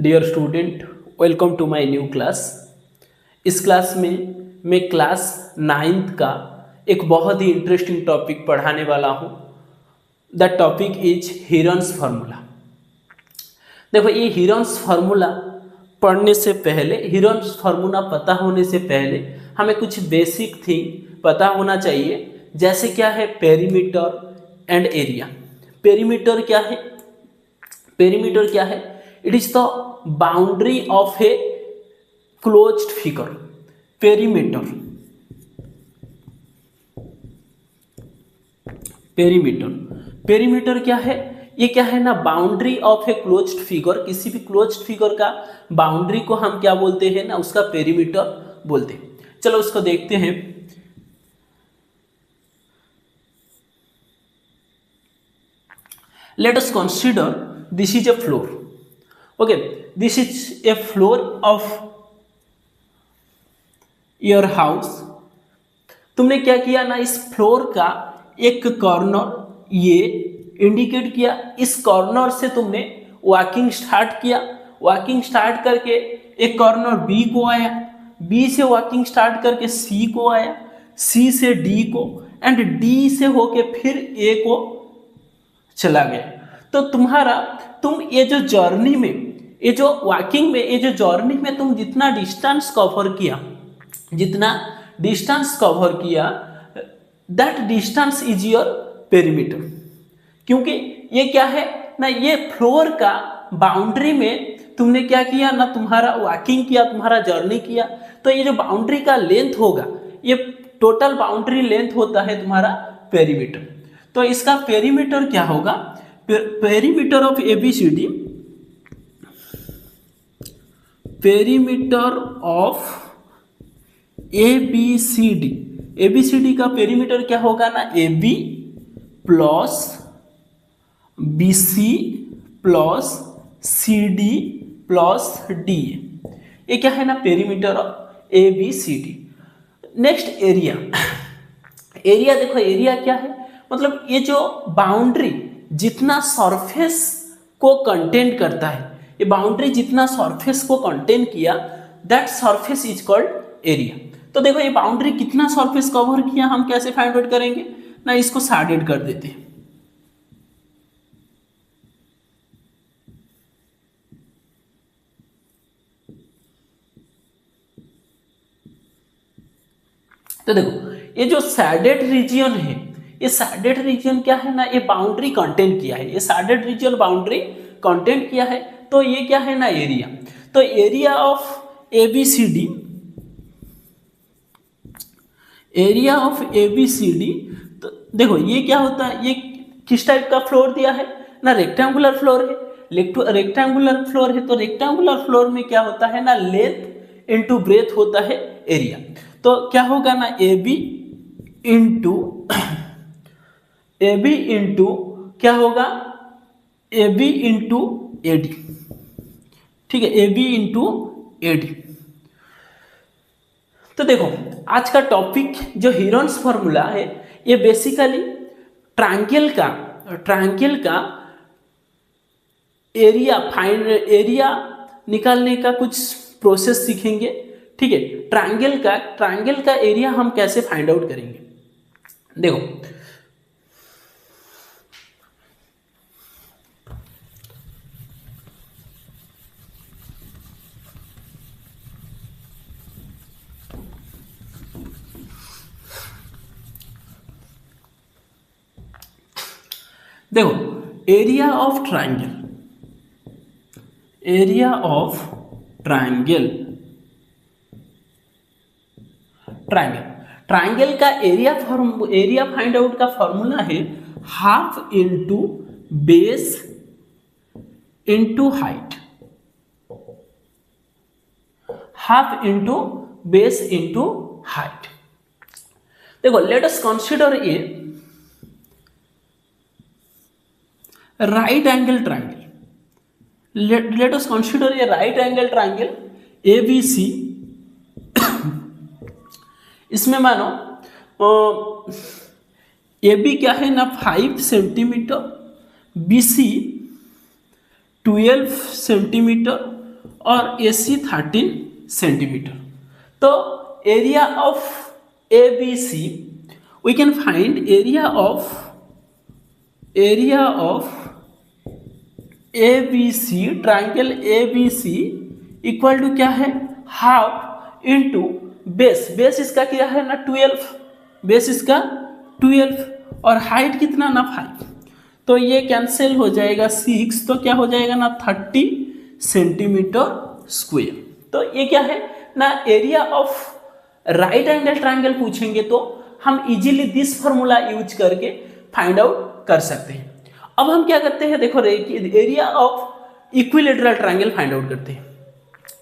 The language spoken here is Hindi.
Dear student, welcome to my new class. इस क्लास में मैं क्लास 9th का एक बहुत ही इंटरेस्टिंग टॉपिक पढ़ाने वाला हूँ। The topic is Heron's formula. देखो, ये हीरन्स फार्मूला पढ़ने से पहले, हीरन्स फार्मूला पता होने से पहले हमें कुछ बेसिक थिंग पता होना चाहिए। जैसे क्या है पेरीमीटर एंड एरिया। पेरीमीटर क्या है? पेरीमीटर क्या है? It is the boundary of a closed figure. Perimeter, perimeter, perimeter क्या है? ये क्या है ना, boundary of a closed figure. किसी भी क्लोज्ड फिगर का बाउंड्री को हम क्या बोलते हैं ना, उसका पेरीमीटर बोलते हैं। चलो उसको देखते हैं। Let us consider this is a floor. Okay, this is a floor of your house. तुमने क्या किया ना, इस फ्लोर का एक कॉर्नर ये इंडिकेट किया। इस कॉर्नर से तुमने वॉकिंग स्टार्ट किया। वॉकिंग स्टार्ट करके एक कॉर्नर बी को आया, बी से वॉकिंग स्टार्ट करके सी को आया, सी से डी को, एंड डी से होके फिर ए को चला गया। तो तुम ये जो जर्नी में, ये जो वॉकिंग में, ये जो जर्नी में तुम जितना डिस्टेंस कवर किया, that distance is your perimeter. क्योंकि ये क्या है ना, ये फ्लोर का बाउंड्री में तुमने क्या किया ना, तुम्हारा वॉकिंग किया, तुम्हारा जर्नी किया। तो ये जो बाउंड्री का लेंथ होगा, ये टोटल बाउंड्री लेंथ होता है तुम्हारा पेरीमीटर। तो इसका पेरीमीटर क्या होगा? Perimeter of ABCD, perimeter of ABCD, ABCD का पेरीमीटर क्या होगा ना, AB plus BC plus CD plus DA। ये क्या है ना, perimeter of ABCD। Next area. Area देखो, एरिया क्या है, मतलब ये जो बाउंड्री जितना सरफेस को कंटेन करता है, ये बाउंड्री जितना सरफेस को कंटेन किया, that surface is called area. तो देखो, ये बाउंड्री कितना सरफेस कवर किया, हम कैसे फाइंड आउट करेंगे ना, इसको शैडेड कर देते हैं। तो देखो, ये जो शैडेड रीजन है, ये शैडेड रीजन क्या है ना, ये बाउंड्री कंटेंट किया है, ये शैडेड रीजन बाउंड्री कंटेंट किया है। तो ये क्या है ना, एरिया। तो area of ABCD, area of ABCD, तो देखो ये क्या होता है, ये किस टाइप का फ्लोर दिया है ना, रेक्टेंगुलर फ्लोर है। रेक्टेंगुलर फ्लोर है, तो रेक्टेंगुलर फ्लोर में क्या होता है ना, लेंथ इंटू ब्रेथ होता है एरिया। तो क्या होगा ना, AB इंटू क्या होगा, AB इंटू AD। ठीक है, AB इंटू AD। तो देखो, आज का टॉपिक जो हीरन्स फार्मूला है, ये बेसिकली ट्रायंगल का एरिया निकालने का कुछ प्रोसेस सीखेंगे। ठीक है, ट्रायंगल का एरिया हम कैसे फाइंड आउट करेंगे। देखो, एरिया ऑफ ट्रायंगल ट्रायंगल का एरिया फाइंड आउट का फॉर्मूला है half into base into height, half into base into height. देखो, let us consider a right angle triangle. Let us consider a right angle triangle ABC। इसमें मानो AB क्या है ना, 5 सेंटीमीटर, BC 12 सेंटीमीटर और AC 13 सेंटीमीटर। तो area of ABC, we can find area of ABC, triangle ABC equal to क्या है, हाफ इंटू बेस इसका क्या है ना 12, बेस इसका 12 और हाइट कितना ना 5, तो ये कैंसिल हो जाएगा 6, तो क्या हो जाएगा ना 30 सेंटीमीटर स्क्वायर। तो ये क्या है ना area of right angle triangle पूछेंगे तो हम इजीली दिस फॉर्मूला यूज करके फाइंड आउट कर सकते हैं। अब हम क्या करते हैं, देखो area of equilateral triangle find out करते हैं।